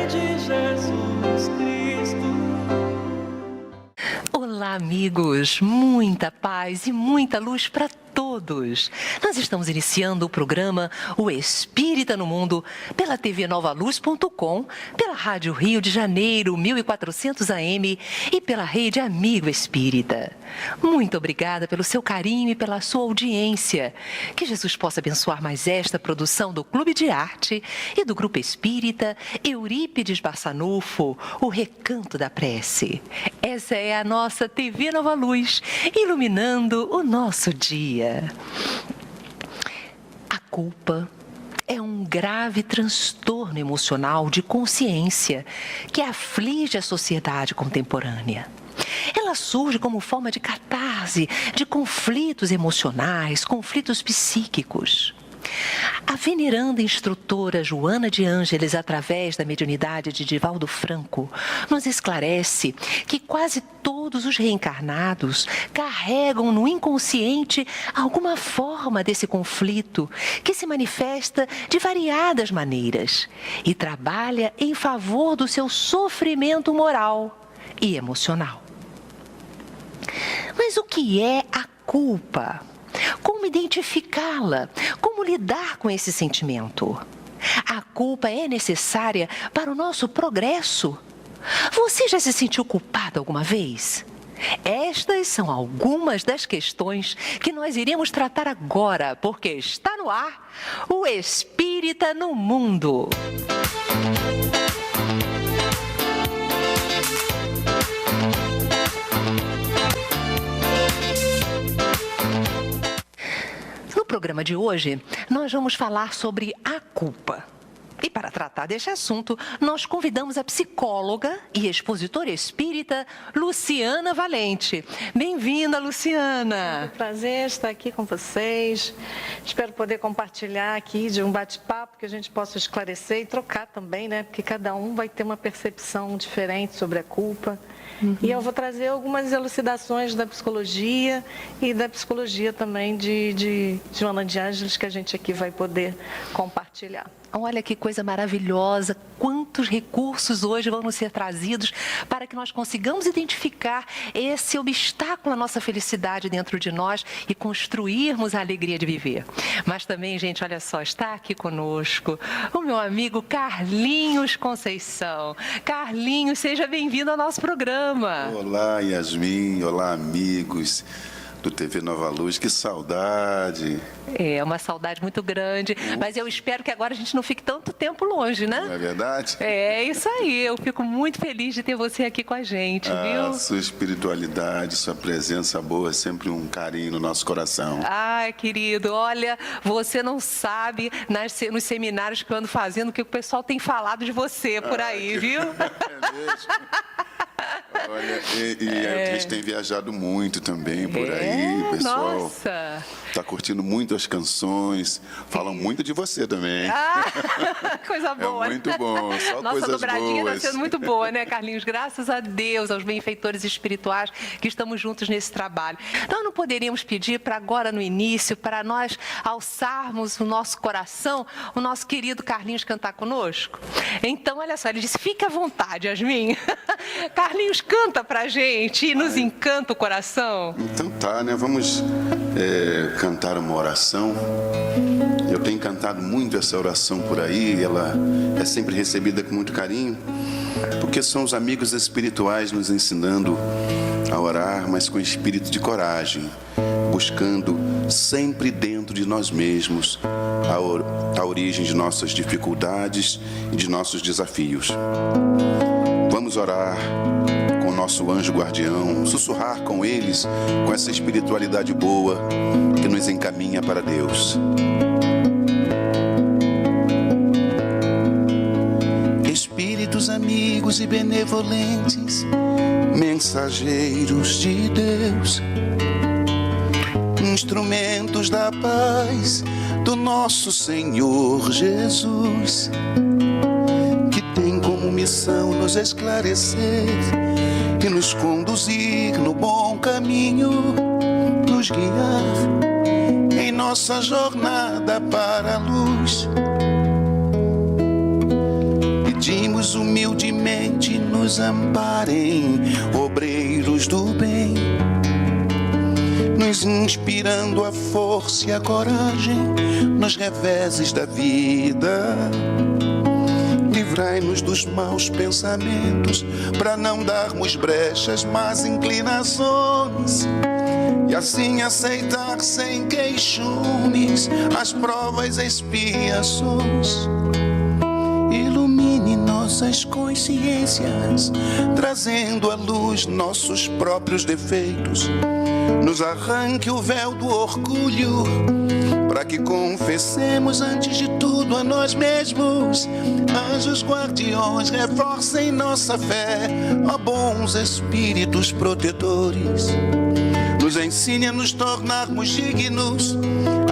de Jesus Cristo. Olá, amigos! Muita paz e muita luz para todos. Nós estamos iniciando o programa O Espírita no Mundo pela tvnovaluz.com, pela Rádio Rio de Janeiro 1400 AM e pela Rede Amigo Espírita. Muito obrigada pelo seu carinho e pela sua audiência. Que Jesus possa abençoar mais esta produção do Clube de Arte e do Grupo Espírita Eurípides Barçanufo, o Recanto da Prece. Essa é a nossa TV Nova Luz, iluminando o nosso dia. A culpa é um grave transtorno emocional de consciência que aflige a sociedade contemporânea. Ela surge como forma de catarse, de conflitos emocionais, conflitos psíquicos. A veneranda instrutora Joana de Ângeles, através da mediunidade de Divaldo Franco, nos esclarece que quase todos os reencarnados carregam no inconsciente alguma forma desse conflito que se manifesta de variadas maneiras e trabalha em favor do seu sofrimento moral e emocional. Mas o que é a culpa? Como identificá-la? Como lidar com esse sentimento? A culpa é necessária para o nosso progresso. Você já se sentiu culpado alguma vez? Estas são algumas das questões que nós iremos tratar agora, porque está no ar o Espírita no Mundo. No programa de hoje, nós vamos falar sobre a culpa. E para tratar deste assunto, nós convidamos a psicóloga e expositora espírita Luciana Valente. Bem-vinda, Luciana! É um prazer estar aqui com vocês. Espero poder compartilhar aqui de um bate-papo que a gente possa esclarecer e trocar também, né? Porque cada um vai ter uma percepção diferente sobre a culpa. E eu vou trazer algumas elucidações da psicologia e da psicologia também de Joana de Ângeles que a gente aqui vai poder compartilhar. Olha que coisa maravilhosa, quantos recursos hoje vão nos ser trazidos para que nós consigamos identificar esse obstáculo à nossa felicidade dentro de nós e construirmos a alegria de viver. Mas também, gente, olha só, está aqui conosco o meu amigo Carlinhos Conceição. Carlinhos, seja bem-vindo ao nosso programa. Olá, Yasmin, olá, amigos do TV Nova Luz, que saudade. É uma saudade muito grande, mas eu espero que agora a gente não fique tanto tempo longe, né? Não é verdade? É isso aí, eu fico muito feliz de ter você aqui com a gente, viu? Sua espiritualidade, sua presença boa, sempre um carinho no nosso coração. Ai, querido, olha, você não sabe nos seminários que eu ando fazendo o que o pessoal tem falado de você por aí, viu? É mesmo? Olha, a gente tem viajado muito também por aí, o pessoal. Nossa! Tá curtindo muito as canções, falam muito de você também. Coisa boa. É muito bom, só nossa coisas dobradinha boas. está sendo muito boa, né, Carlinhos? Graças a Deus, aos benfeitores espirituais que estamos juntos nesse trabalho. Nós não poderíamos pedir para agora no início, para nós alçarmos o nosso coração, o nosso querido Carlinhos cantar conosco? Então, olha só, ele disse, fique à vontade, Yasmin. Carlinhos, canta pra gente e nos encanta o coração. Então tá, né? Vamos cantar uma oração. Eu tenho cantado muito essa oração por aí, ela é sempre recebida com muito carinho, porque são os amigos espirituais nos ensinando a orar, mas com espírito de coragem, buscando sempre dentro de nós mesmos a origem de nossas dificuldades e de nossos desafios. Vamos orar com o nosso anjo guardião, sussurrar com eles, com essa espiritualidade boa que nos encaminha para Deus. Espíritos amigos e benevolentes, mensageiros de Deus, instrumentos da paz do nosso Senhor Jesus, que tem como missão nos esclarecer e nos conduzir no bom caminho, nos guiar em nossa jornada para a luz. pedimos humildemente nos amparem, obreiros do bem, nos inspirando a força e a coragem nos reveses da vida. Livrai-nos dos maus pensamentos, para não darmos brechas, más inclinações, e assim aceitar sem queixumes as provas e expiações. Ilumine nossas consciências, trazendo à luz nossos próprios defeitos. Nos arranque o véu do orgulho, para que confessemos antes de tudo a nós mesmos. Anjos guardiões, reforcem nossa fé, ó bons espíritos protetores. Nos ensine a nos tornarmos dignos,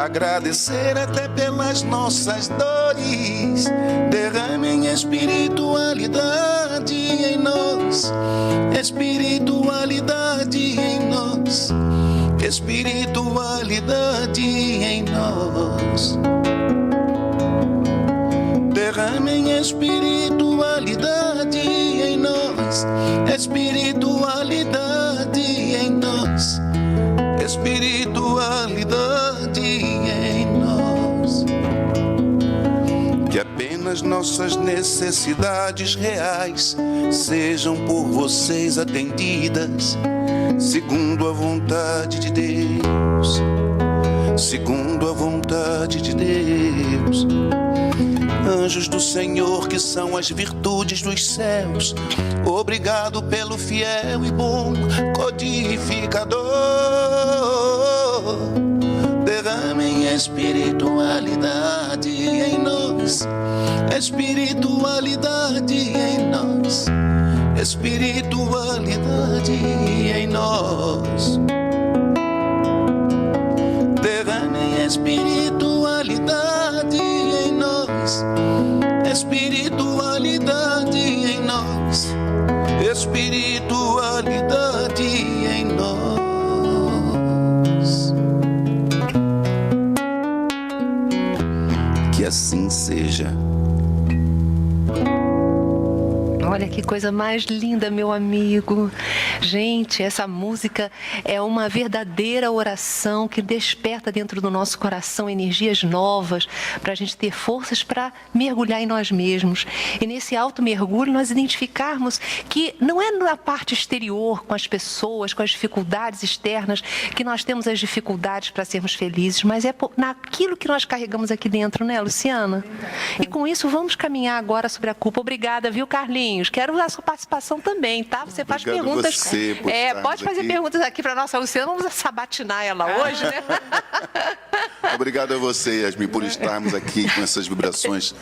agradecer até pelas nossas dores. Derramem espiritualidade em nós, espiritualidade em nós, espiritualidade em nós. Derramem espiritualidade em nós, espiritualidade em nós, espiritualidade em nós. Que apenas nossas necessidades reais sejam por vocês atendidas, segundo a vontade de Deus, segundo a vontade de Deus. Anjos do Senhor, que são as virtudes dos céus, obrigado pelo fiel e bom codificador. Derramem espiritualidade em nós, espiritualidade em nós, espiritualidade em nós. Derramem espiritualidade em nós, espiritualidade em nós, espiritualidade em nós. Que assim seja. Olha que coisa mais linda, meu amigo. Gente, essa música é uma verdadeira oração que desperta dentro do nosso coração energias novas para a gente ter forças para mergulhar em nós mesmos. E nesse alto mergulho nós identificarmos que não é na parte exterior, com as pessoas, com as dificuldades externas, que nós temos as dificuldades para sermos felizes, mas é naquilo que nós carregamos aqui dentro, né, Luciana? E com isso vamos caminhar agora sobre a culpa. Obrigada, viu, Carlinhos? Quero a sua participação também, tá? Você faz perguntas. Você por pode fazer aqui. Perguntas aqui para nossa Luciana. Vamos sabatinar ela hoje, né? Obrigado a você, Yasmin, por estarmos aqui com essas vibrações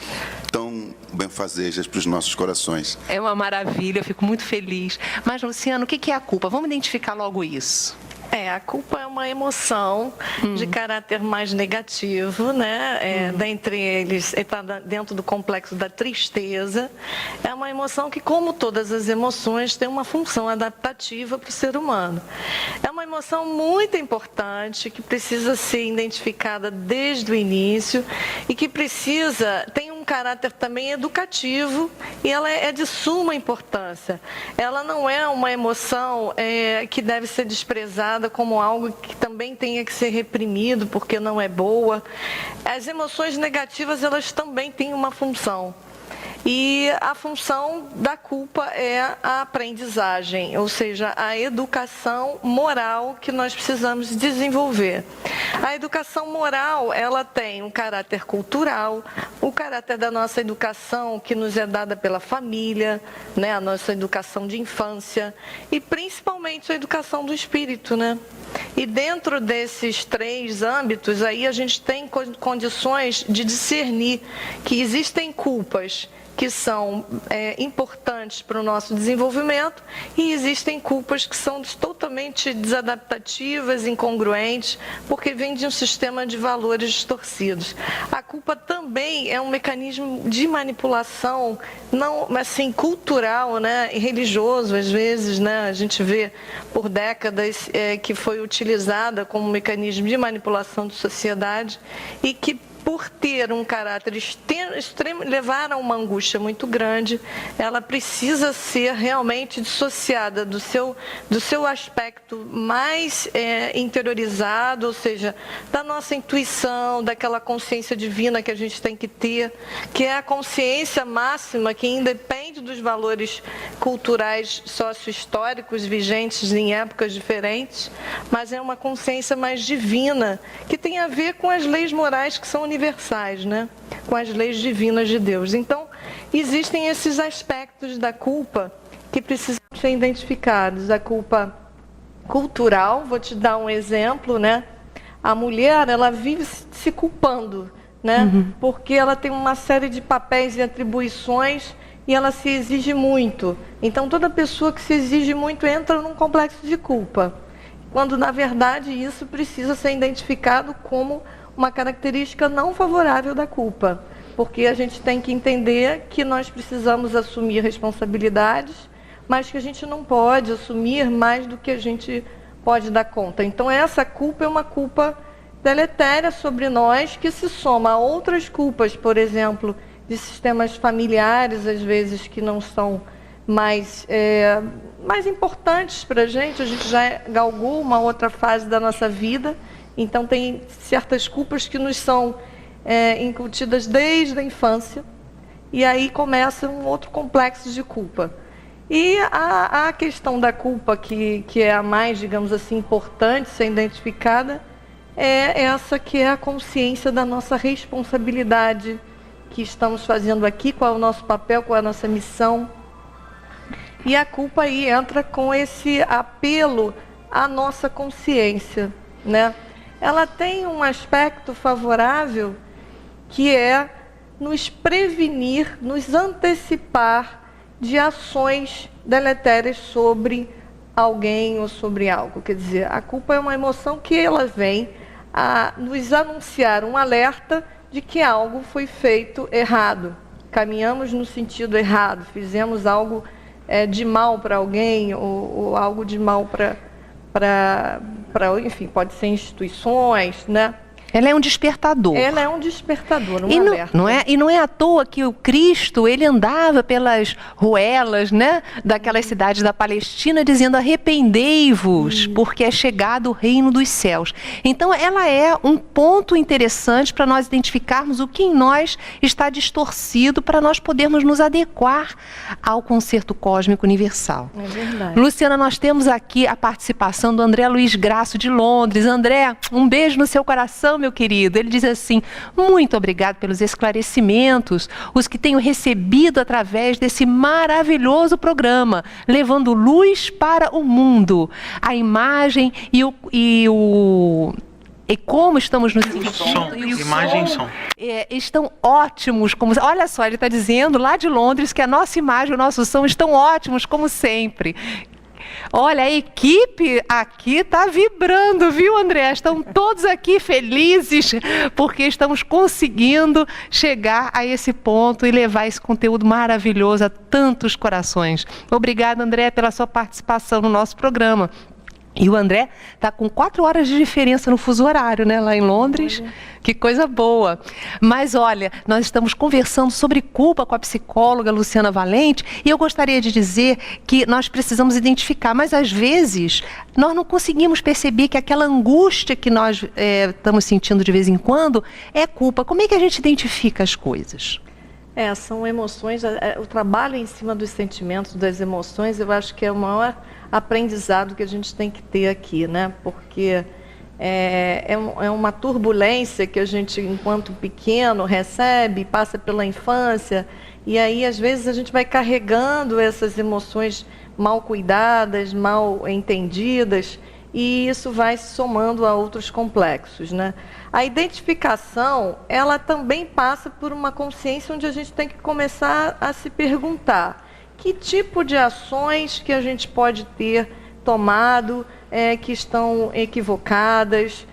tão benfazejas para os nossos corações. É uma maravilha, eu fico muito feliz. Mas, Luciano, o que é a culpa? Vamos identificar logo isso. A culpa é uma emoção de caráter mais negativo, né? Dentre eles, está dentro do complexo da tristeza. É uma emoção que, como todas as emoções, tem uma função adaptativa para o ser humano. É uma emoção muito importante, que precisa ser identificada desde o início e que tem um caráter também educativo e ela é de suma importância. Ela não é uma emoção que deve ser desprezada como algo que também tenha que ser reprimido porque não é boa. As emoções negativas, elas também têm uma função. E a função da culpa é a aprendizagem, ou seja, a educação moral que nós precisamos desenvolver. A educação moral, ela tem um caráter cultural, o caráter da nossa educação que nos é dada pela família, né, a nossa educação de infância e principalmente a educação do espírito, né? E dentro desses três âmbitos aí a gente tem condições de discernir que existem culpas que são importantes para o nosso desenvolvimento e existem culpas que são totalmente desadaptativas, incongruentes, porque vêm de um sistema de valores distorcidos. A culpa também é um mecanismo de manipulação, não assim cultural, né, e religioso às vezes, né, a gente vê por décadas que foi utilizada como mecanismo de manipulação de sociedade e que por ter um caráter extremo, levar a uma angústia muito grande, ela precisa ser realmente dissociada do seu aspecto mais interiorizado, ou seja, da nossa intuição, daquela consciência divina que a gente tem que ter, que é a consciência máxima que independe dos valores culturais sócio-históricos vigentes em épocas diferentes, mas é uma consciência mais divina, que tem a ver com as leis morais que são universais, né? Com as leis divinas de Deus. Então, existem esses aspectos da culpa que precisam ser identificados. A culpa cultural, vou te dar um exemplo, né? A mulher, ela vive se culpando, né? Porque ela tem uma série de papéis e atribuições e ela se exige muito. Então, toda pessoa que se exige muito entra num complexo de culpa, quando, na verdade, isso precisa ser identificado como uma característica não favorável da culpa, porque a gente tem que entender que nós precisamos assumir responsabilidades, mas que a gente não pode assumir mais do que a gente pode dar conta. Então, essa culpa é uma culpa deletéria sobre nós, que se soma a outras culpas, por exemplo, de sistemas familiares, às vezes, que não são mais importantes para a gente já galgou uma outra fase da nossa vida, então tem certas culpas que nos são incutidas desde a infância, e aí começa um outro complexo de culpa. E a questão da culpa, que é a mais, digamos assim, importante ser identificada, é essa que é a consciência da nossa responsabilidade que estamos fazendo aqui, qual é o nosso papel, qual é a nossa missão. E a culpa aí entra com esse apelo à nossa consciência, né? Ela tem um aspecto favorável, que é nos prevenir, nos antecipar de ações deletérias sobre alguém ou sobre algo. Quer dizer, a culpa é uma emoção que ela vem a nos anunciar um alerta de que algo foi feito errado. Caminhamos no sentido errado, fizemos algo de mal para alguém, ou algo de mal para, enfim, pode ser instituições, né? Ela é um despertador. Ela é um despertador, um alerta. E não é à toa que o Cristo, ele andava pelas ruelas, né, daquelas cidades da Palestina, dizendo: arrependei-vos, porque é chegado o reino dos céus. Então, ela é um ponto interessante para nós identificarmos o que em nós está distorcido, para nós podermos nos adequar ao concerto cósmico universal. É verdade. Luciana, nós temos aqui a participação do André Luiz Graço, de Londres. André, um beijo no seu coração, meu querido. Ele diz assim: muito obrigado pelos esclarecimentos, os que tenho recebido através desse maravilhoso programa, levando luz para o mundo. A imagem e como estamos nos sentindo. Imagem e som. Estão ótimos. Olha só, ele está dizendo lá de Londres que a nossa imagem e o nosso som estão ótimos, como sempre. Olha, a equipe aqui está vibrando, viu, André? Estão todos aqui felizes porque estamos conseguindo chegar a esse ponto e levar esse conteúdo maravilhoso a tantos corações. Obrigada, André, pela sua participação no nosso programa. E o André está com 4 horas de diferença no fuso horário, né, lá em Londres. Olha. Que coisa boa. Mas olha, nós estamos conversando sobre culpa com a psicóloga Luciana Valente, e eu gostaria de dizer que nós precisamos identificar, mas às vezes nós não conseguimos perceber que aquela angústia que nós estamos sentindo de vez em quando é culpa. Como é que a gente identifica as coisas? São emoções, o trabalho em cima dos sentimentos, das emoções, eu acho que é o maior aprendizado que a gente tem que ter aqui, né? Porque é uma turbulência que a gente, enquanto pequeno, recebe, passa pela infância, e aí, às vezes, a gente vai carregando essas emoções mal cuidadas, mal entendidas, e isso vai se somando a outros complexos, né? A identificação, ela também passa por uma consciência onde a gente tem que começar a se perguntar: que tipo de ações que a gente pode ter tomado que estão equivocadas?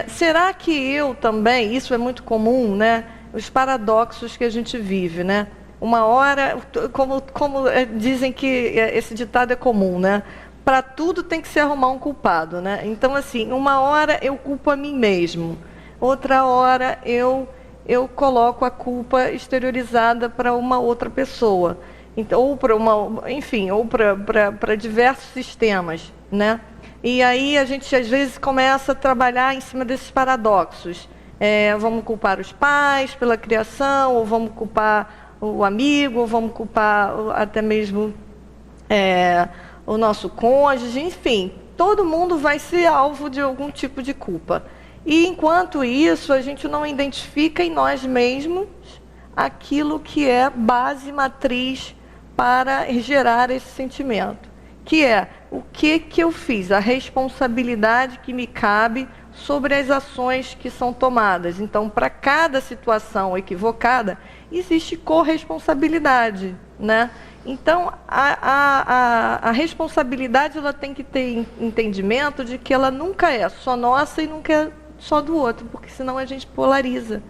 Será que eu também, isso é muito comum, né? Os paradoxos que a gente vive, né? Uma hora, como dizem que esse ditado é comum, né? Para tudo tem que se arrumar um culpado, né? Então, assim, uma hora eu culpo a mim mesmo, outra hora eu coloco a culpa exteriorizada para uma outra pessoa. Então, ou para diversos sistemas, né? E aí a gente às vezes começa a trabalhar em cima desses paradoxos. Vamos culpar os pais pela criação, ou vamos culpar o amigo, ou vamos culpar até mesmo o nosso cônjuge, enfim, todo mundo vai ser alvo de algum tipo de culpa. E enquanto isso, a gente não identifica em nós mesmos aquilo que é base matriz para gerar esse sentimento, que é o que eu fiz, a responsabilidade que me cabe sobre as ações que são tomadas. Então, para cada situação equivocada, existe corresponsabilidade, né? Então, a responsabilidade ela tem que ter entendimento de que ela nunca é só nossa e nunca é só do outro, porque senão a gente polariza.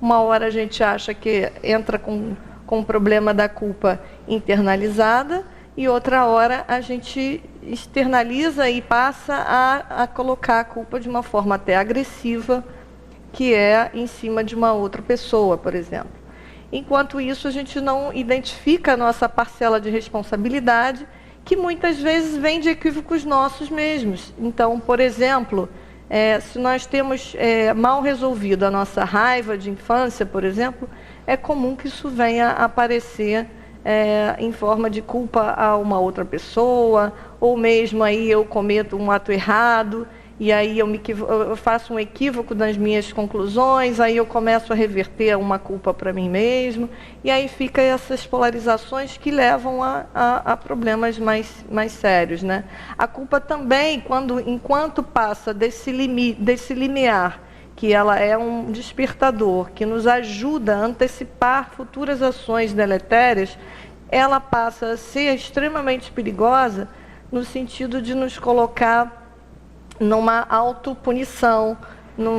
Uma hora a gente acha que entra com o problema da culpa internalizada e outra hora a gente externaliza e passa a colocar a culpa de uma forma até agressiva, que é em cima de uma outra pessoa, por exemplo. Enquanto isso, a gente não identifica a nossa parcela de responsabilidade, que muitas vezes vem de equívocos nossos mesmos. Então, por exemplo, se nós temos mal resolvido a nossa raiva de infância, por exemplo, é comum que isso venha a aparecer em forma de culpa a uma outra pessoa, ou mesmo aí eu cometo um ato errado, e aí eu faço um equívoco nas minhas conclusões, aí eu começo a reverter uma culpa para mim mesmo, e aí fica essas polarizações que levam a problemas mais sérios, né? A culpa também, enquanto passa desse limiar, que ela é um despertador, que nos ajuda a antecipar futuras ações deletérias, ela passa a ser extremamente perigosa no sentido de nos colocar numa autopunição, num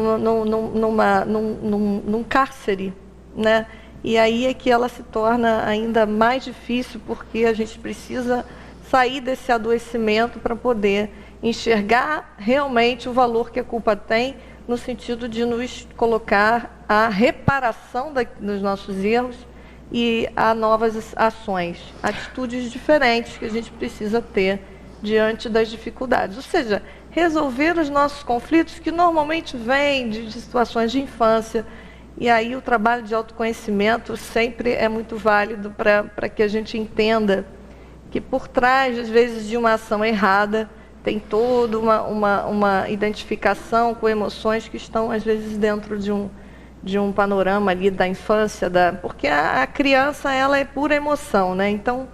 cárcere, né? E aí é que ela se torna ainda mais difícil, porque a gente precisa sair desse adoecimento para poder enxergar realmente o valor que a culpa tem, no sentido de nos colocar a reparação dos nossos erros e a novas ações, atitudes diferentes que a gente precisa ter diante das dificuldades. Ou seja, resolver os nossos conflitos, que normalmente vêm de situações de infância. E aí o trabalho de autoconhecimento sempre é muito válido para que a gente entenda que por trás, às vezes, de uma ação errada, tem toda uma identificação com emoções que estão, às vezes, dentro de um panorama ali da infância, porque a criança ela é pura emoção, né? Então,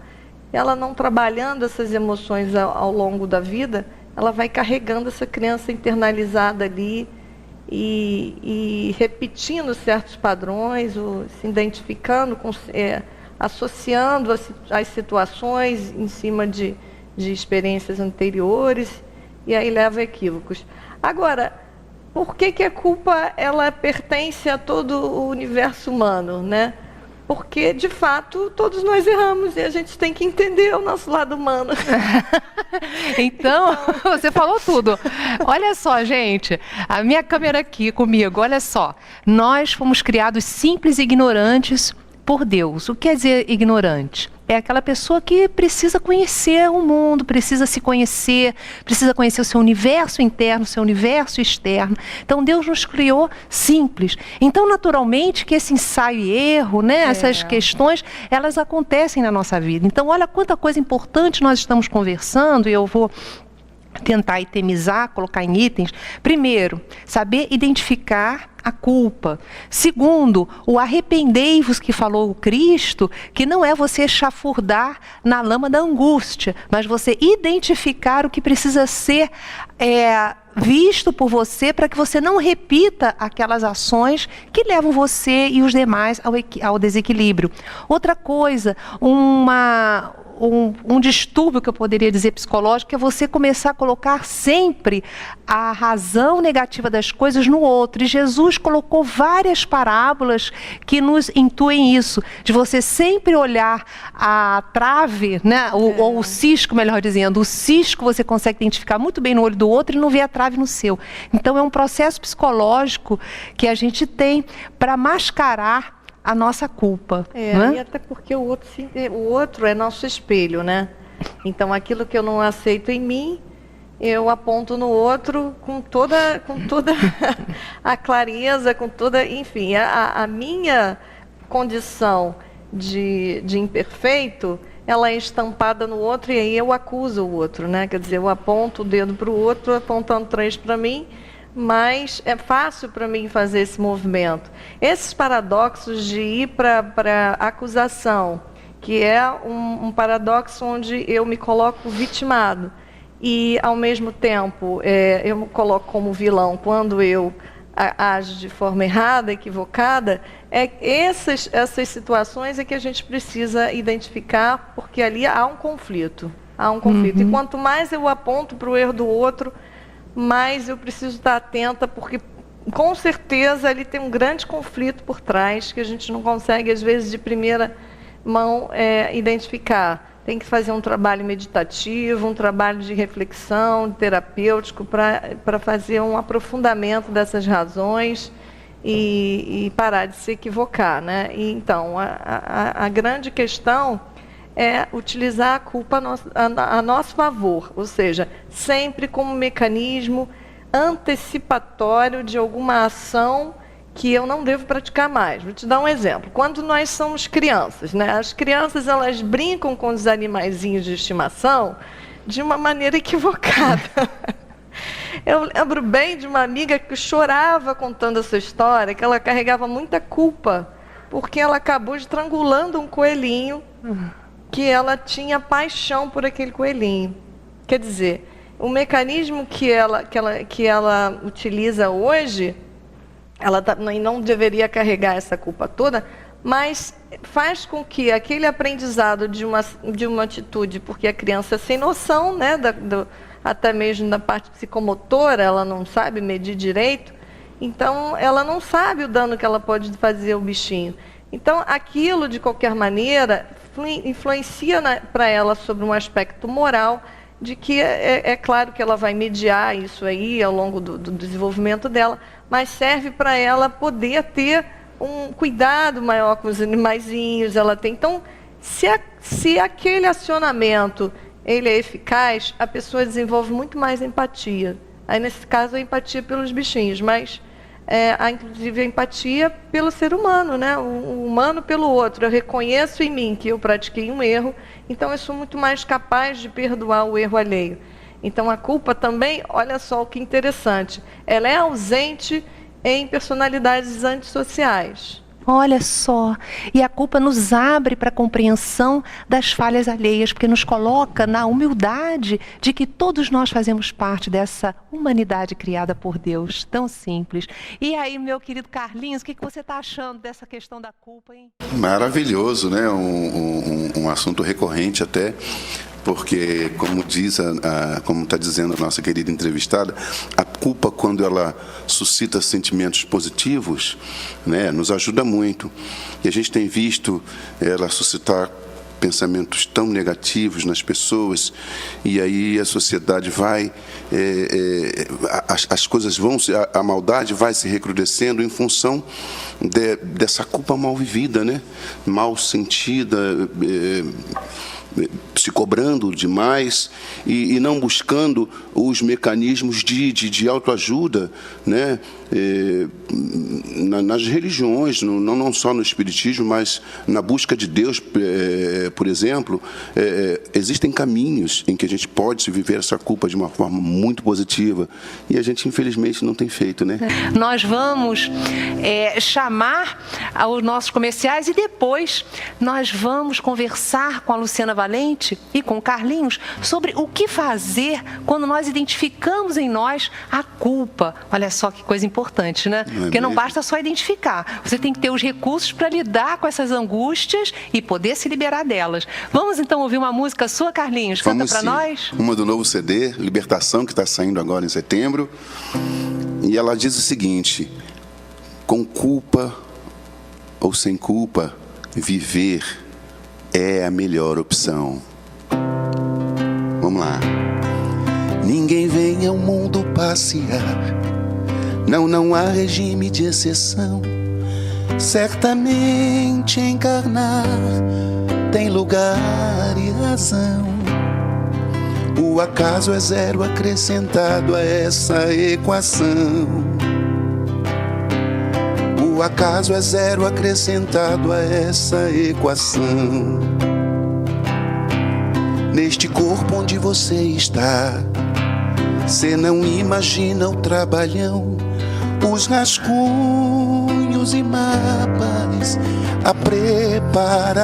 ela não trabalhando essas emoções ao longo da vida, ela vai carregando essa criança internalizada ali e repetindo certos padrões, ou se identificando, associando as situações em cima de experiências anteriores, e aí leva a equívocos. Agora, por que a culpa ela pertence a todo o universo humano, né? Porque, de fato, todos nós erramos e a gente tem que entender o nosso lado humano. Então, você falou tudo. Olha só, gente, a minha câmera aqui comigo, olha só. Nós fomos criados simples e ignorantes por Deus. O que quer dizer ignorante? É aquela pessoa que precisa conhecer o mundo, precisa se conhecer, precisa conhecer o seu universo interno, o seu universo externo. Então, Deus nos criou simples. Então, naturalmente, que esse ensaio e erro, né, essas questões, elas acontecem na nossa vida. Então, olha quanta coisa importante nós estamos conversando, e eu vou tentar itemizar, colocar em itens. Primeiro, saber identificar a culpa. Segundo, o arrependei-vos que falou o Cristo, que não é você chafurdar na lama da angústia, mas você identificar o que precisa ser visto por você, para que você não repita aquelas ações que levam você e os demais ao desequilíbrio. Outra coisa, um distúrbio que eu poderia dizer psicológico, que é você começar a colocar sempre a razão negativa das coisas no outro. E Jesus colocou várias parábolas que nos intuem isso, de você sempre olhar a trave, né? Ou o cisco, melhor dizendo. O cisco você consegue identificar muito bem no olho do outro e não vê a trave no seu. Então é um processo psicológico que a gente tem para mascarar a nossa culpa. E até porque o outro é nosso espelho, né? Então aquilo que eu não aceito em mim, eu aponto no outro com toda a clareza, enfim, a minha condição de imperfeito, ela é estampada no outro e aí eu acuso o outro, né? Quer dizer, eu aponto o dedo para o outro, apontando 3 para mim, mas é fácil para mim fazer esse movimento. Esses paradoxos de ir para a acusação, que é um paradoxo onde eu me coloco vitimado e, ao mesmo tempo, eu me coloco como vilão quando eu ajo de forma errada, equivocada, essas situações é que a gente precisa identificar, porque ali há um conflito. E quanto mais eu aponto para o erro do outro, mas eu preciso estar atenta, porque com certeza ali tem um grande conflito por trás, que a gente não consegue, às vezes, de primeira mão identificar. Tem que fazer um trabalho meditativo, um trabalho de reflexão, terapêutico, para fazer um aprofundamento dessas razões e parar de se equivocar, né? E, então, a grande questão é utilizar a culpa a nosso favor, ou seja, sempre como mecanismo antecipatório de alguma ação que eu não devo praticar mais. Vou te dar um exemplo. Quando nós somos crianças, né? As crianças, elas brincam com os animaizinhos de estimação de uma maneira equivocada. Eu lembro bem de uma amiga que chorava contando essa história, que ela carregava muita culpa, porque ela acabou estrangulando um coelhinho, que ela tinha paixão por aquele coelhinho. Quer dizer, o mecanismo que ela utiliza hoje, ela não deveria carregar essa culpa toda, mas faz com que aquele aprendizado de uma atitude, porque a criança é sem noção, né, até mesmo da parte psicomotora, ela não sabe medir direito, então ela não sabe o dano que ela pode fazer ao bichinho. Então aquilo, de qualquer maneira, influencia para ela sobre um aspecto moral, de que é claro que ela vai mediar isso aí ao longo do desenvolvimento dela, mas serve para ela poder ter um cuidado maior com os animaizinhos. Então, se aquele acionamento ele é eficaz, a pessoa desenvolve muito mais empatia. Aí, nesse caso, a empatia pelos bichinhos, mas inclusive a empatia pelo ser humano, né? O humano pelo outro. Eu reconheço em mim que eu pratiquei um erro, então eu sou muito mais capaz de perdoar o erro alheio. Então a culpa também, olha só o que interessante, ela é ausente em personalidades antissociais. Olha só, e a culpa nos abre para a compreensão das falhas alheias, porque nos coloca na humildade de que todos nós fazemos parte dessa humanidade criada por Deus, tão simples. E aí, meu querido Carlinhos, o que você está achando dessa questão da culpa, hein? Maravilhoso, né? Um assunto recorrente até, porque, como como está dizendo a nossa querida entrevistada, a culpa, quando ela suscita sentimentos positivos, né, nos ajuda muito. E a gente tem visto ela suscitar pensamentos tão negativos nas pessoas, e aí a sociedade vai, as coisas vão, a maldade vai se recrudescendo em função dessa culpa mal vivida, né, mal sentida, se cobrando demais e não buscando os mecanismos de autoajuda, né? Nas religiões, não só no espiritismo, mas na busca de Deus, por exemplo, existem caminhos em que a gente pode viver essa culpa de uma forma muito positiva, e a gente infelizmente não tem feito, né? Nós vamos chamar aos nossos comerciais e depois nós vamos conversar com a Luciana Valente, Valente e com o Carlinhos sobre o que fazer quando nós identificamos em nós a culpa. Olha só que coisa importante, né? Porque não basta só identificar. Você tem que ter os recursos para lidar com essas angústias e poder se liberar delas. Vamos então ouvir uma música sua, Carlinhos? Canta para nós. Uma do novo CD, Libertação, que está saindo agora em setembro. E ela diz o seguinte: com culpa ou sem culpa, viver é a melhor opção. Vamos lá. Ninguém vem ao mundo passear. Não há regime de exceção. Certamente encarnar tem lugar e razão. O acaso é zero acrescentado a essa equação. O acaso é zero acrescentado a essa equação. Neste corpo onde você está, cê não imagina o trabalhão, os rascunhos e mapas, a preparação.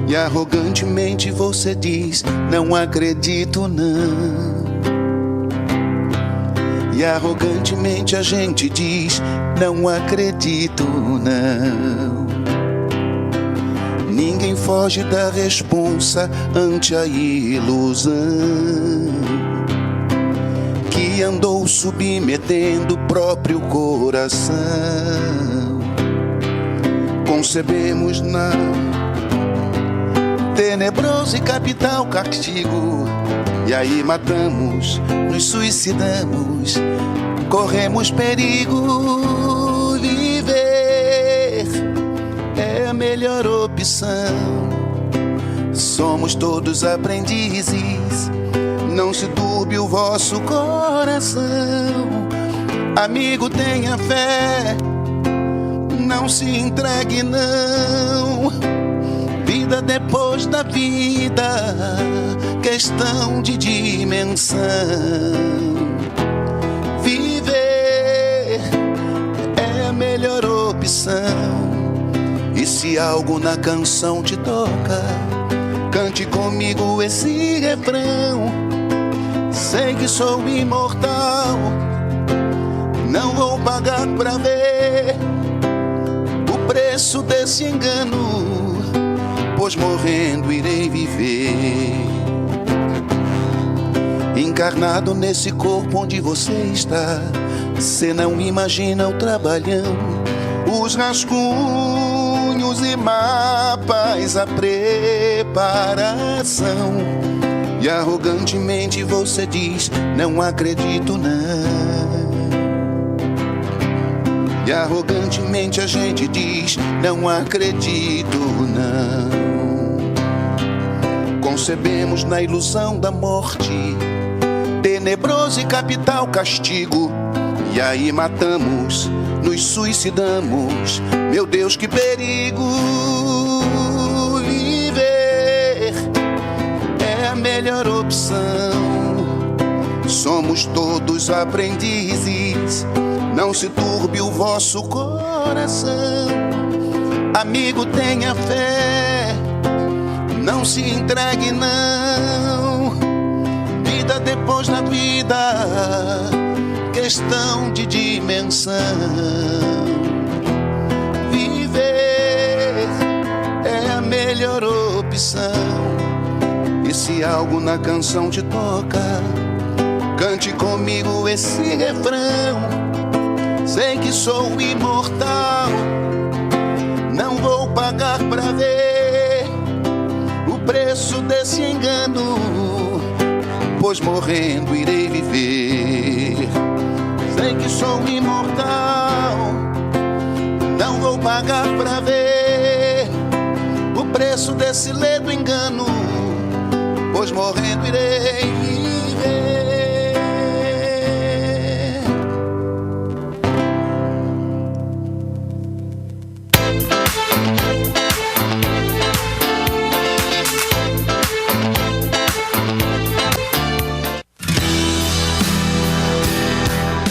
E arrogantemente você diz: não acredito não. E arrogantemente a gente diz: não acredito não. Ninguém foge da responsa ante a ilusão que andou submetendo o próprio coração. Concebemos na tenebroso e capital castigo, e aí matamos, nos suicidamos, corremos perigo. Viver é a melhor opção. Somos todos aprendizes, não se turbe o vosso coração. Amigo, tenha fé, não se entregue não. Vida depois da vida, questão de dimensão. Viver é a melhor opção. E se algo na canção te toca, cante comigo esse refrão. Sei que sou imortal, não vou pagar pra ver o preço desse engano, pois morrendo irei viver. Encarnado nesse corpo onde você está, cê não imagina o trabalhão, os rascunhos e mapas, a preparação. E arrogantemente você diz: não acredito não. E arrogantemente a gente diz: não acredito não. Concebemos na ilusão da morte, tenebroso e capital castigo, e aí matamos, nos suicidamos. Meu Deus, que perigo. Viver é a melhor opção. Somos todos aprendizes, não se turbe o vosso coração. Amigo, tenha fé, não se entregue não. Vida depois da vida, questão de dimensão. Viver é a melhor opção. E se algo na canção te toca, cante comigo esse refrão. Sei que sou imortal, não vou pagar pra ver o preço desse engano, pois morrendo irei viver. Sei que sou imortal, não vou pagar pra ver o preço desse ledo engano, pois morrendo irei viver.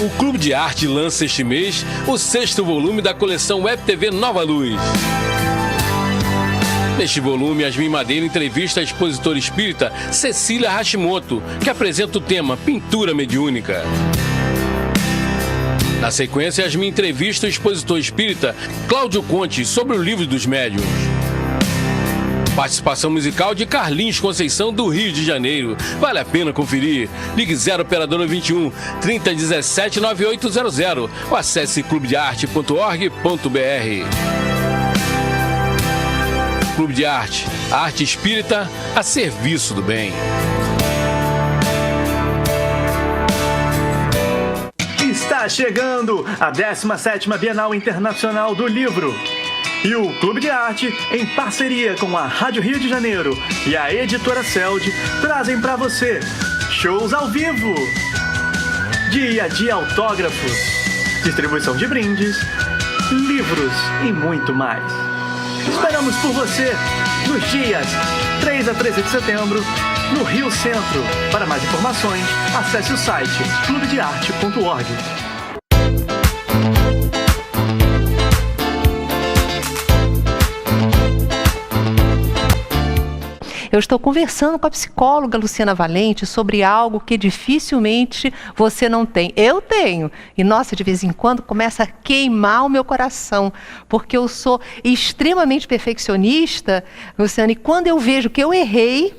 O Clube de Arte lança este mês o 6º volume da coleção Web TV Nova Luz. Neste volume, Yasmin Madeira entrevista a expositora espírita Cecília Hashimoto, que apresenta o tema Pintura Mediúnica. Na sequência, Yasmin entrevista o expositor espírita Cláudio Conte sobre o Livro dos Médiuns. Participação musical de Carlinhos Conceição, do Rio de Janeiro. Vale a pena conferir. Ligue 0 operadora 21 3017 9800 ou acesse clubedearte.org.br. Clube de Arte, a arte espírita a serviço do bem. Está chegando a 17ª Bienal Internacional do Livro. E o Clube de Arte, em parceria com a Rádio Rio de Janeiro e a editora Celd, trazem para você shows ao vivo, dia de autógrafos, distribuição de brindes, livros e muito mais. Esperamos por você nos dias 3 a 13 de setembro, no Rio Centro. Para mais informações, acesse o site clubedearte.org. Eu estou conversando com a psicóloga Luciana Valente sobre algo que dificilmente você não tem. Eu tenho. E, nossa, de vez em quando começa a queimar o meu coração, porque eu sou extremamente perfeccionista, Luciana, e quando eu vejo que eu errei,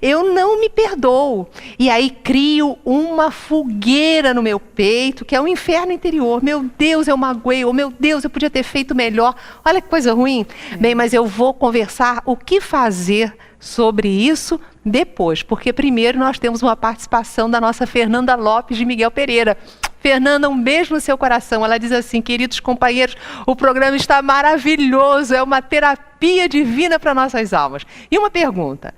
eu não me perdoo. E aí crio uma fogueira no meu peito, que é um inferno interior. Meu Deus, eu magoei. Ou, meu Deus, eu podia ter feito melhor. Olha que coisa ruim. Bem, mas eu vou conversar o que fazer sobre isso depois, porque primeiro nós temos uma participação da nossa Fernanda Lopes de Miguel Pereira. Fernanda, um beijo no seu coração. Ela diz assim: queridos companheiros, o programa está maravilhoso, é uma terapia divina para nossas almas. E uma pergunta: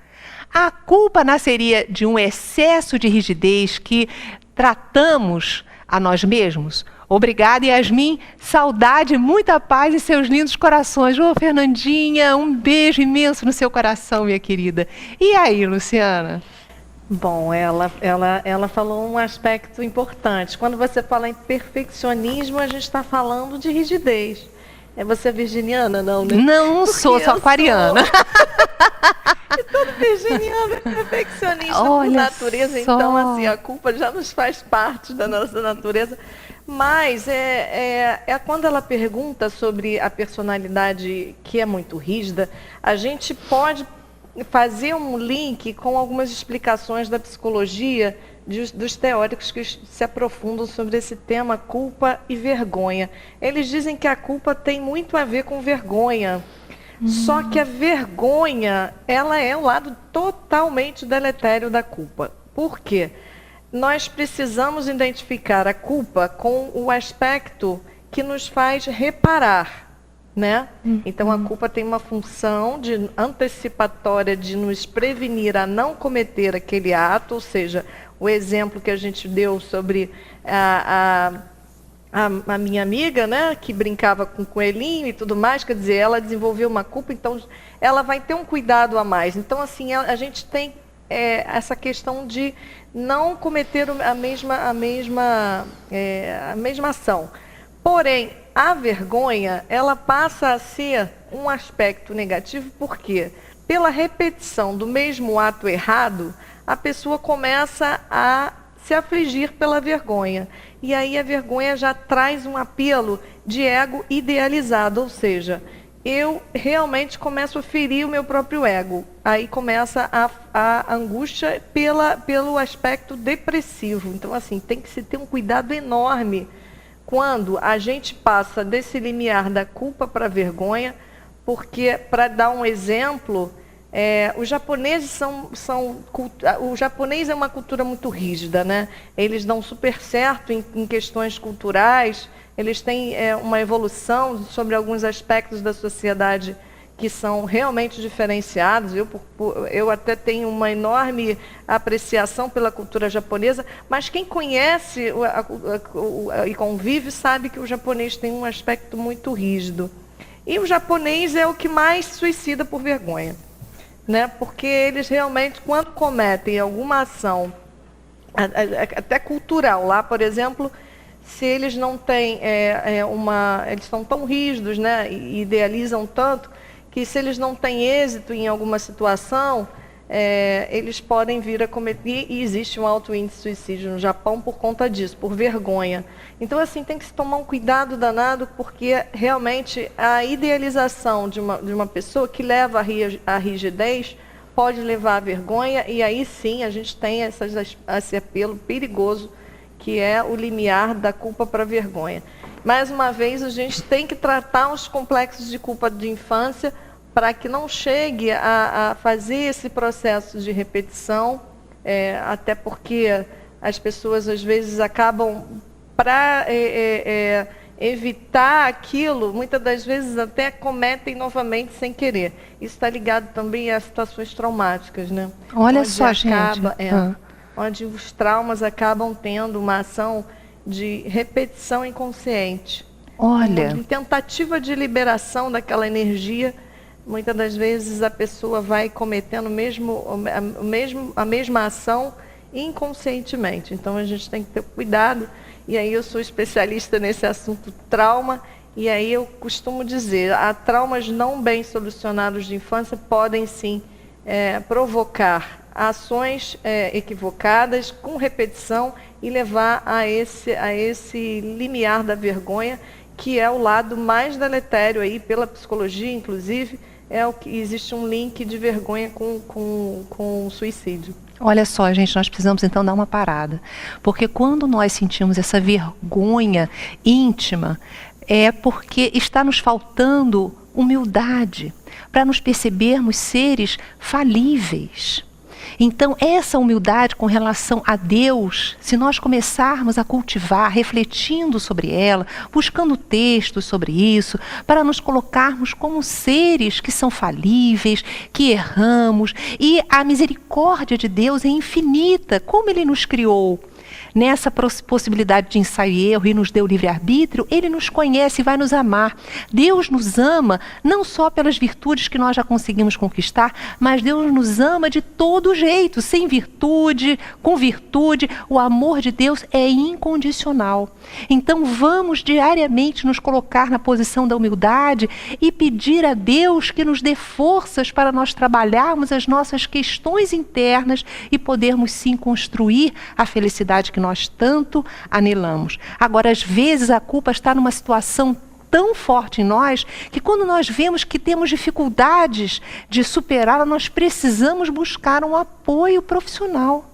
a culpa nasceria de um excesso de rigidez que tratamos a nós mesmos? Obrigada, Yasmin. Saudade, muita paz em seus lindos corações. Ô, Fernandinha, um beijo imenso no seu coração, minha querida. E aí, Luciana? Bom, ela falou um aspecto importante. Quando você fala em perfeccionismo, a gente está falando de rigidez. É você virginiana, não, né? Não sou aquariana. E todo virginiano é perfeccionista por natureza. Então, assim, a culpa já nos faz parte da nossa natureza. Mas quando ela pergunta sobre a personalidade que é muito rígida, a gente pode fazer um link com algumas explicações da psicologia dos teóricos que se aprofundam sobre esse tema culpa e vergonha. Eles dizem que a culpa tem muito a ver com vergonha. Só que a vergonha, ela é o lado totalmente deletério da culpa. Por quê? Nós precisamos identificar a culpa com o aspecto que nos faz reparar, né? Então, a culpa tem uma função antecipatória de nos prevenir a não cometer aquele ato, ou seja, o exemplo que a gente deu sobre a minha amiga, né, que brincava com o coelhinho e tudo mais, quer dizer, ela desenvolveu uma culpa, então ela vai ter um cuidado a mais. Então, assim, a gente tem essa questão de não cometer a mesma ação. Porém, a vergonha, ela passa a ser um aspecto negativo, porque pela repetição do mesmo ato errado, a pessoa começa a se afligir pela vergonha. E aí a vergonha já traz um apelo de ego idealizado, ou seja, eu realmente começo a ferir o meu próprio ego. Aí começa a angústia pelo aspecto depressivo. Então, assim, tem que se ter um cuidado enorme quando a gente passa desse limiar da culpa para a vergonha, porque, para dar um exemplo, os japoneses o japonês é uma cultura muito rígida, né? Eles dão super certo em questões culturais, eles têm uma evolução sobre alguns aspectos da sociedade que são realmente diferenciados. Eu até tenho uma enorme apreciação pela cultura japonesa, mas quem conhece e convive sabe que o japonês tem um aspecto muito rígido. E o japonês é o que mais suicida por vergonha, né? Porque eles realmente, quando cometem alguma ação, até cultural, lá, por exemplo, se eles não têm eles são tão rígidos, né, e idealizam tanto, que se eles não têm êxito em alguma situação, eles podem vir a cometer, e existe um alto índice de suicídio no Japão por conta disso, por vergonha. Então, assim, tem que se tomar um cuidado danado, porque realmente a idealização de uma pessoa que leva à rigidez pode levar à vergonha, e aí sim a gente tem esse apelo perigoso, que é o limiar da culpa para a vergonha. Mais uma vez, a gente tem que tratar os complexos de culpa de infância para que não chegue a fazer esse processo de repetição, até porque as pessoas às vezes acabam, para evitar aquilo, muitas das vezes até cometem novamente sem querer. Isso está ligado também a situações traumáticas, né? Olha onde só, gente. Onde os traumas acabam tendo uma ação de repetição inconsciente. Olha. De tentativa de liberação daquela energia. Muitas das vezes a pessoa vai cometendo a mesma ação inconscientemente. Então a gente tem que ter cuidado. E aí eu sou especialista nesse assunto trauma. E aí eu costumo dizer, traumas não bem solucionados de infância podem sim provocar ações equivocadas, com repetição, e levar a esse limiar da vergonha, que é o lado mais deletério aí, pela psicologia, inclusive, é o que existe um link de vergonha com suicídio. Olha só, gente, nós precisamos então dar uma parada. Porque quando nós sentimos essa vergonha íntima, é porque está nos faltando humildade, para nos percebermos seres falíveis. Então, essa humildade com relação a Deus, se nós começarmos a cultivar, refletindo sobre ela, buscando textos sobre isso, para nos colocarmos como seres que são falíveis, que erramos, e a misericórdia de Deus é infinita, como Ele nos criou. Nessa possibilidade de ensaio e erro, e nos deu livre-arbítrio, Ele nos conhece e vai nos amar. Deus nos ama não só pelas virtudes que nós já conseguimos conquistar, mas Deus nos ama de todo jeito, sem virtude, com virtude. O amor de Deus é incondicional. Então vamos diariamente nos colocar na posição da humildade e pedir a Deus que nos dê forças para nós trabalharmos as nossas questões internas e podermos sim construir a felicidade que nós tanto anelamos. Agora, às vezes a culpa está numa situação tão forte em nós que quando nós vemos que temos dificuldades de superá-la, nós precisamos buscar um apoio profissional.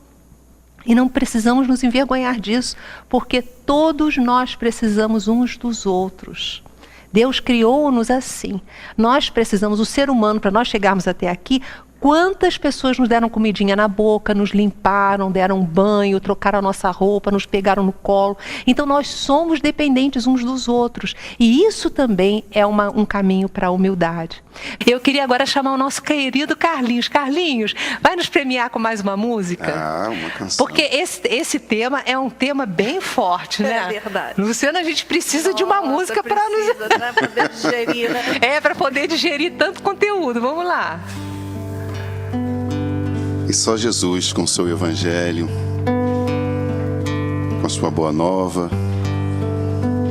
E não precisamos nos envergonhar disso, porque todos nós precisamos uns dos outros. Deus criou-nos assim. Nós precisamos, o ser humano, para nós chegarmos até aqui, quantas pessoas nos deram comidinha na boca, nos limparam, deram um banho, trocaram a nossa roupa, nos pegaram no colo. Então nós somos dependentes uns dos outros. E isso também é um caminho para a humildade. Eu queria agora chamar o nosso querido Carlinhos. Carlinhos, vai nos premiar com mais uma música? Uma canção. Porque esse tema é um tema bem forte, né? É verdade. Luciana, a gente precisa de uma música para nos... Né? Poder digerir, né? para poder digerir tanto conteúdo. Vamos lá. E só Jesus, com seu evangelho, com a sua boa nova,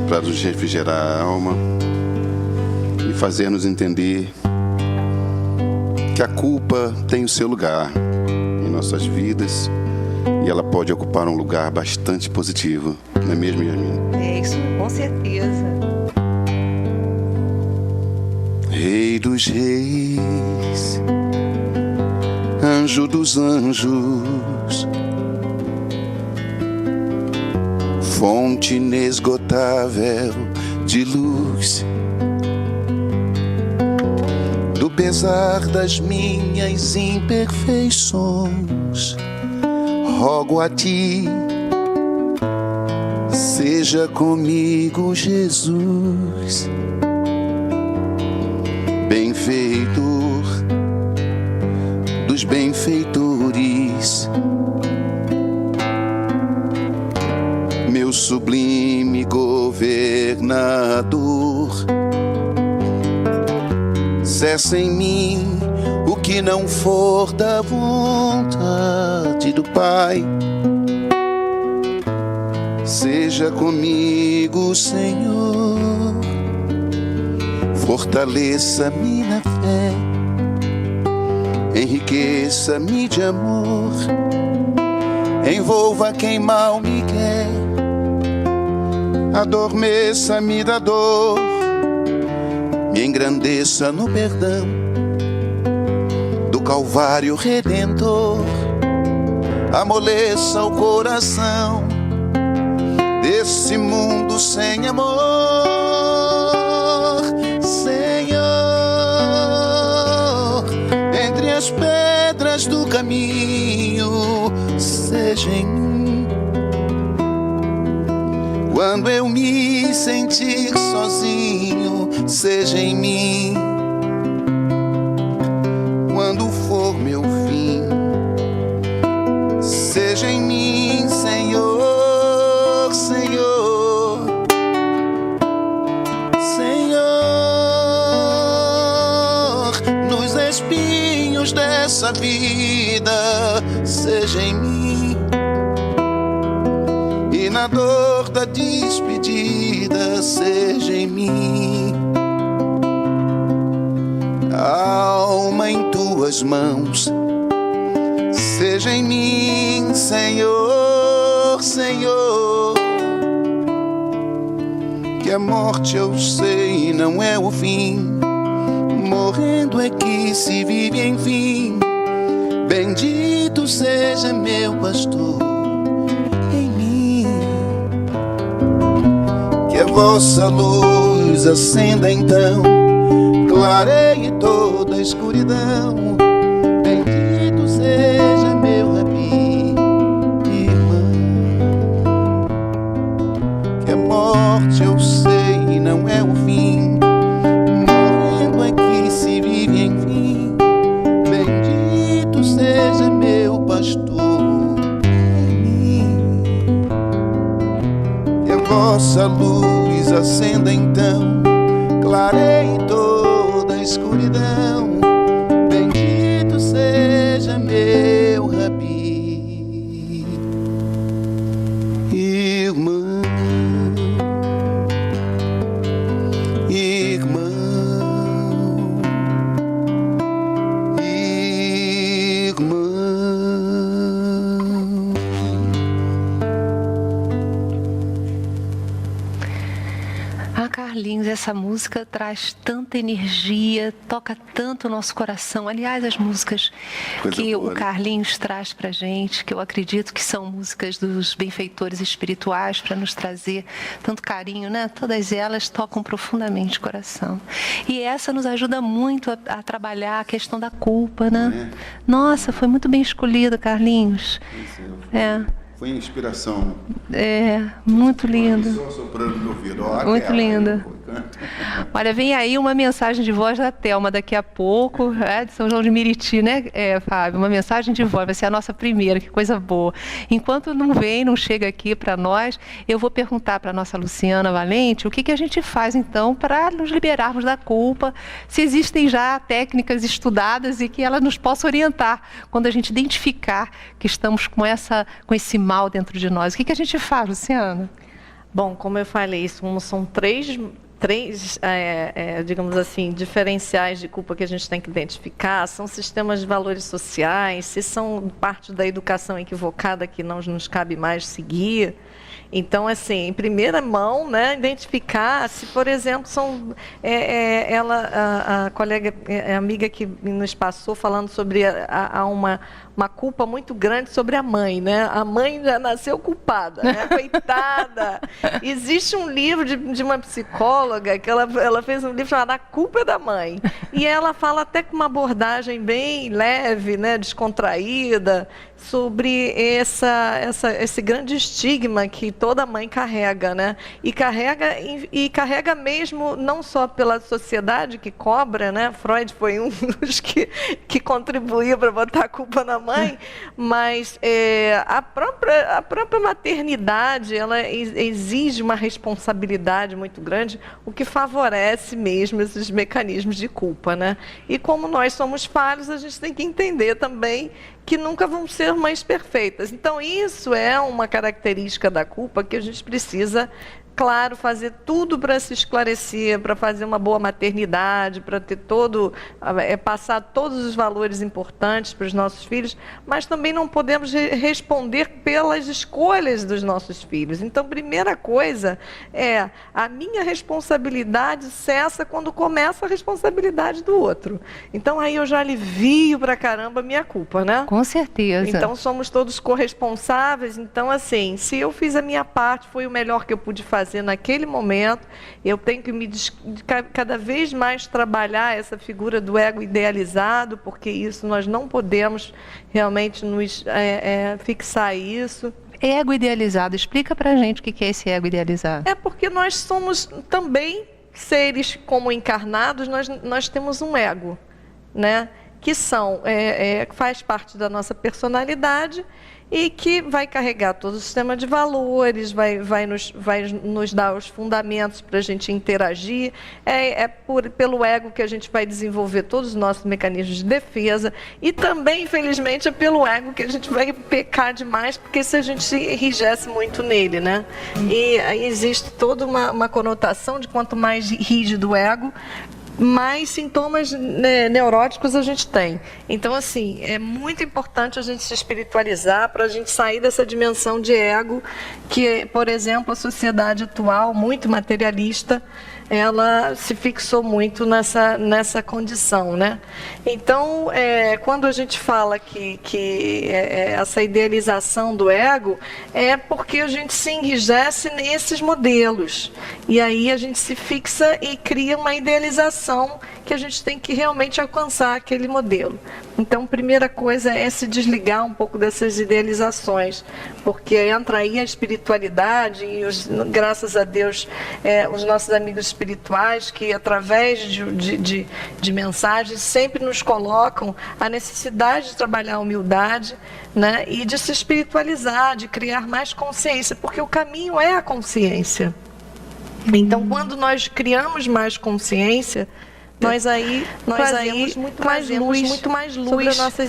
para nos refrigerar a alma e fazer-nos entender que a culpa tem o seu lugar em nossas vidas e ela pode ocupar um lugar bastante positivo, não é mesmo, Yasmin? É isso, com certeza. Rei dos reis, anjo dos anjos, fonte inesgotável de luz, do pesar das minhas imperfeições, rogo a ti, seja comigo, Jesus, benfeitor dos benfeitores, meu sublime governador. Cessa em mim o que não for da vontade do Pai. Seja comigo, Senhor, fortaleça-me na fé. Enriqueça-me de amor, envolva quem mal me quer, adormeça-me da dor, me engrandeça no perdão do Calvário Redentor, amoleça o coração desse mundo sem amor. Senhor, entre as pedras do caminho, seja em mim. Quando eu me sentir sozinho, seja em mim. Quando for meu fim, seja em mim, Senhor, Senhor, Senhor. Nos espinhos dessa vida, seja em mim. E na dor da despedida, seja em mim. Alma em tuas mãos, seja em mim, Senhor, Senhor. Que a morte, eu sei, não é o fim, morrendo é que se vive, enfim. Bendito seja meu pastor em mim. Que a vossa luz acenda então, clareie toda a escuridão. Bendito seja meu rabi, irmão. Que a morte, eu sei, não é o fim, morrendo é que se vive, enfim. Bendito seja meu pastor em mim. Que a vossa luz acenda então, clareie toda a escuridão. Bendito seja meu rabi, irmão, irmão, irmão. Ah, Carlinhos, essa música traz tanta energia, toca tanto o nosso coração. Aliás, as músicas Coisa que boa, o né? Carlinhos traz pra gente, que eu acredito que são músicas dos benfeitores espirituais para nos trazer tanto carinho, né? Todas elas tocam profundamente o coração. E essa nos ajuda muito a trabalhar a questão da culpa, né? Nossa, foi muito bem escolhida, Carlinhos. É. Foi inspiração. É, muito lindo. Só soprando no ouvido. Ó, Muito aquela, linda. canta. Olha, vem aí uma mensagem de voz da Thelma daqui a pouco, de São João de Meriti, né, Fábio? Uma mensagem de voz, vai ser a nossa primeira, que coisa boa. Enquanto não chega aqui para nós, eu vou perguntar para a nossa Luciana Valente o que a gente faz, então, para nos liberarmos da culpa, se existem já técnicas estudadas e que ela nos possa orientar quando a gente identificar que estamos com esse mal dentro de nós. O que a gente faz, Luciana? Bom, como eu falei, são três digamos assim, diferenciais de culpa que a gente tem que identificar. São sistemas de valores sociais, se são parte da educação equivocada que não nos cabe mais seguir. Então, assim, em primeira mão, né, identificar se, por exemplo, a colega, a amiga que nos passou falando sobre uma culpa muito grande sobre a mãe, né? A mãe já nasceu culpada, né? Coitada. Existe um livro de uma psicóloga que ela fez um livro chamado A Culpa é da Mãe. E ela fala até com uma abordagem bem leve, né, descontraída, sobre esse grande estigma que toda mãe carrega, né? E carrega mesmo, não só pela sociedade que cobra, né? Freud foi um dos que contribuiu para botar a culpa na mãe, mas a própria maternidade, ela exige uma responsabilidade muito grande, o que favorece mesmo esses mecanismos de culpa, né? E como nós somos falhos, a gente tem que entender também que nunca vão ser mães perfeitas. Então, isso é uma característica da culpa que a gente precisa claro, fazer tudo para se esclarecer, para fazer uma boa maternidade, para ter passar todos os valores importantes para os nossos filhos, mas também não podemos responder pelas escolhas dos nossos filhos. Então, primeira coisa é, a minha responsabilidade cessa quando começa a responsabilidade do outro. Então, aí eu já alivio pra caramba a minha culpa, né? Com certeza. Então, somos todos corresponsáveis. Então, assim, se eu fiz a minha parte, foi o melhor que eu pude fazer naquele momento, eu tenho que cada vez mais trabalhar essa figura do ego idealizado, porque isso nós não podemos realmente nos fixar isso. Ego idealizado, explica pra gente o que é esse ego idealizado. É porque nós somos também seres como encarnados, nós temos um ego, né? Que faz parte da nossa personalidade e que vai carregar todo o sistema de valores, vai nos dar os fundamentos para a gente interagir. Pelo ego que a gente vai desenvolver todos os nossos mecanismos de defesa e também, infelizmente, é pelo ego que a gente vai pecar demais, porque se a gente se enrijece muito nele, né? E aí existe toda uma conotação de quanto mais rígido o ego, mais sintomas neuróticos a gente tem. Então, assim, é muito importante a gente se espiritualizar para a gente sair dessa dimensão de ego que, por exemplo, a sociedade atual, muito materialista, ela se fixou muito nessa condição, né? Então, quando a gente fala que essa idealização do ego, é porque a gente se enrijece nesses modelos. E aí a gente se fixa e cria uma idealização que a gente tem que realmente alcançar aquele modelo. Então, a primeira coisa é se desligar um pouco dessas idealizações, porque entra aí a espiritualidade e, graças a Deus, os nossos amigos espirituais, que através de mensagens sempre nos colocam a necessidade de trabalhar a humildade, né, e de se espiritualizar, de criar mais consciência, porque o caminho é a consciência. Então, quando nós criamos mais consciência, nós trazemos muito mais luz sobre a nossa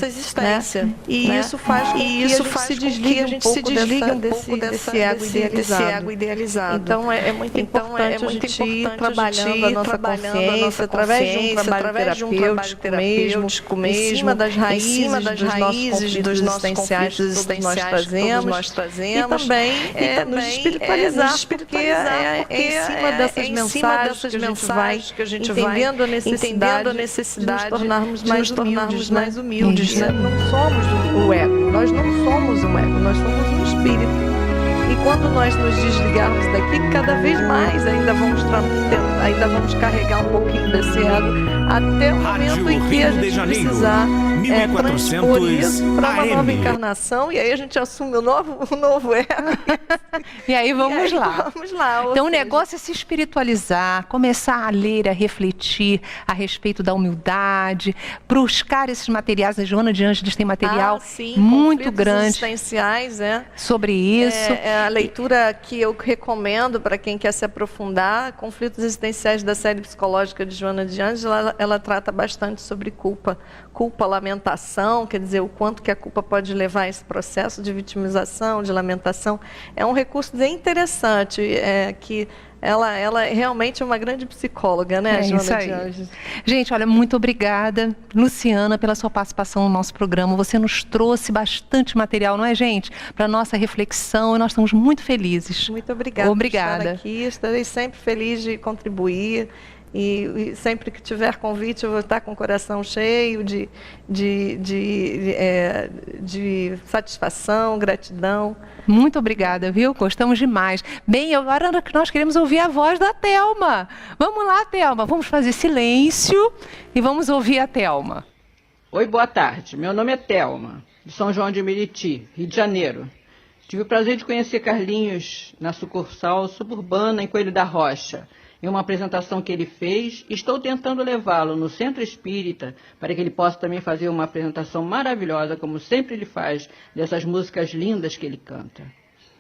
existência. Né? E isso faz com que a gente se desligue um pouco desse ego idealizado. Então, é muito importante a gente ir trabalhando a nossa consciência através de um trabalho terapêutico mesmo, em cima das raízes dos nossos conflitos existenciais que todos nós trazemos. E também nos espiritualizar, porque é em cima dessas mensagens que a gente entendendo a necessidade de nos tornarmos mais humildes, né? Não somos o ego, nós não somos um ego, nós somos um espírito. E quando nós nos desligarmos daqui, cada vez mais ainda vamos carregar um pouquinho desse ego, até o momento em que a gente precisar transpor isso para uma nova encarnação, e aí a gente assume o novo ego. E aí vamos lá. Então o negócio é se espiritualizar, começar a ler, a refletir a respeito da humildade, buscar esses materiais. A Joana de Ângeles tem material muito grande existenciais, sobre isso. A leitura que eu recomendo para quem quer se aprofundar, Conflitos Existenciais da série psicológica de Joana de Ângeles, ela trata bastante sobre culpa, lamentação, quer dizer, o quanto que a culpa pode levar a esse processo de vitimização, de lamentação. É um recurso bem interessante, que ela realmente é uma grande psicóloga, né, Joana de Ângeles? Gente, olha, muito obrigada, Luciana, pela sua participação no nosso programa. Você nos trouxe bastante material, não é, gente? Para a nossa reflexão, e nós estamos muito felizes. Muito obrigada por estar aqui. Estarei sempre feliz de contribuir. E sempre que tiver convite, eu vou estar com o coração cheio de satisfação, gratidão. Muito obrigada, viu? Gostamos demais. Bem, agora nós queremos ouvir a voz da Thelma. Vamos lá, Thelma, vamos fazer silêncio e vamos ouvir a Thelma. Oi, boa tarde. Meu nome é Thelma, de São João de Meriti, Rio de Janeiro. Tive o prazer de conhecer Carlinhos na sucursal suburbana em Coelho da Rocha, em uma apresentação que ele fez. Estou tentando levá-lo no Centro Espírita para que ele possa também fazer uma apresentação maravilhosa, como sempre ele faz, dessas músicas lindas que ele canta.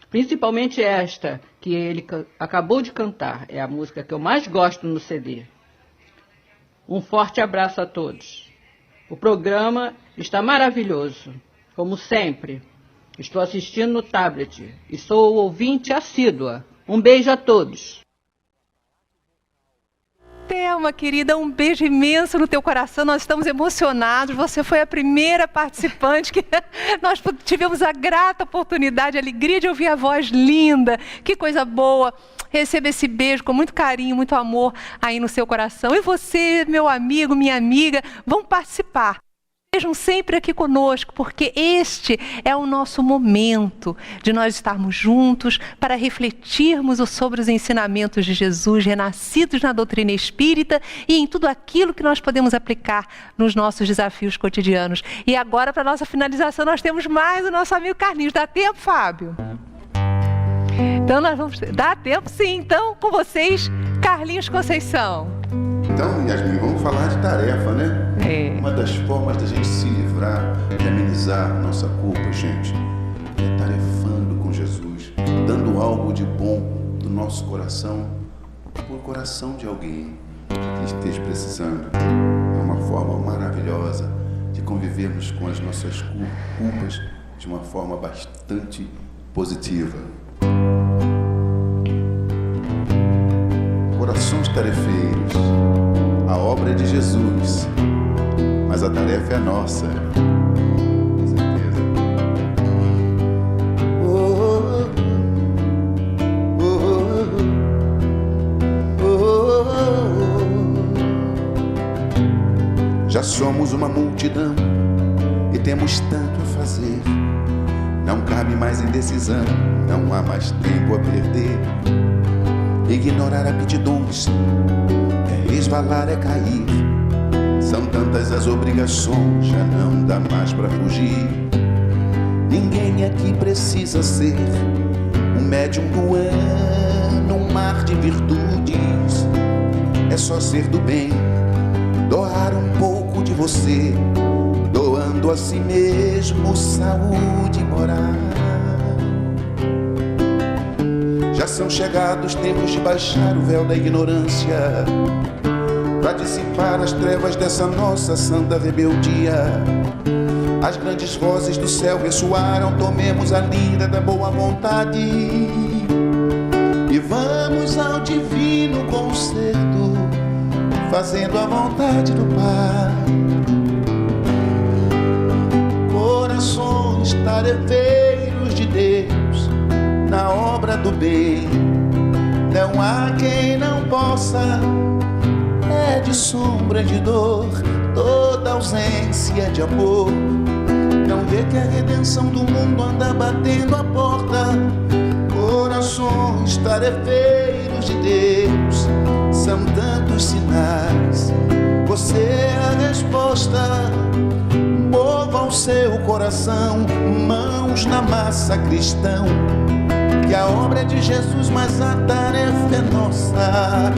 Principalmente esta, que ele acabou de cantar, é a música que eu mais gosto no CD. Um forte abraço a todos. O programa está maravilhoso, como sempre. Estou assistindo no tablet e sou ouvinte assídua. Um beijo a todos. Thelma, querida, um beijo imenso no teu coração. Nós estamos emocionados. Você foi a primeira participante que nós tivemos a grata oportunidade, a alegria de ouvir a voz linda. Que coisa boa. Receba esse beijo com muito carinho, muito amor aí no seu coração. E você, meu amigo, minha amiga, vão participar. Estejam sempre aqui conosco, porque este é o nosso momento de nós estarmos juntos para refletirmos sobre os ensinamentos de Jesus, renascidos na doutrina espírita e em tudo aquilo que nós podemos aplicar nos nossos desafios cotidianos. E agora, para a nossa finalização, nós temos mais o nosso amigo Carlinhos. Dá tempo, Fábio? Então, nós vamos... Dá tempo, sim. Então, com vocês, Carlinhos Conceição. Então, Yasmin, vamos falar de tarefa, né? Uma das formas da gente se livrar e amenizar nossa culpa, gente, é tarefando com Jesus, dando algo de bom do nosso coração por coração de alguém que esteja precisando. É uma forma maravilhosa de convivermos com as nossas culpas de uma forma bastante positiva. Corações tarefeiros, a obra é de Jesus, mas a tarefa é nossa, com certeza. Já somos uma multidão e temos tanto a fazer. Não cabe mais indecisão, não há mais tempo a perder. Ignorar aptidões é resvalar, é cair. São tantas as obrigações, já não dá mais pra fugir. Ninguém aqui precisa ser um médium do ano, um mar de virtudes. É só ser do bem, doar um pouco de você, doando a si mesmo saúde moral. Já são chegados tempos de baixar o véu da ignorância, para dissipar as trevas dessa nossa santa rebeldia. As grandes vozes do céu ressoaram, tomemos a lira da boa vontade e vamos ao divino concerto, fazendo a vontade do Pai. Corações tarefeiros de Deus na obra do bem, não há quem não possa. É de sombra, de dor, toda ausência de amor. Não vê que a redenção do mundo anda batendo a porta. Corações tarefeiros de Deus, são tantos sinais, você é a resposta. Mova o seu coração, mãos na massa, cristão, que a obra é de Jesus, mas a tarefa é nossa.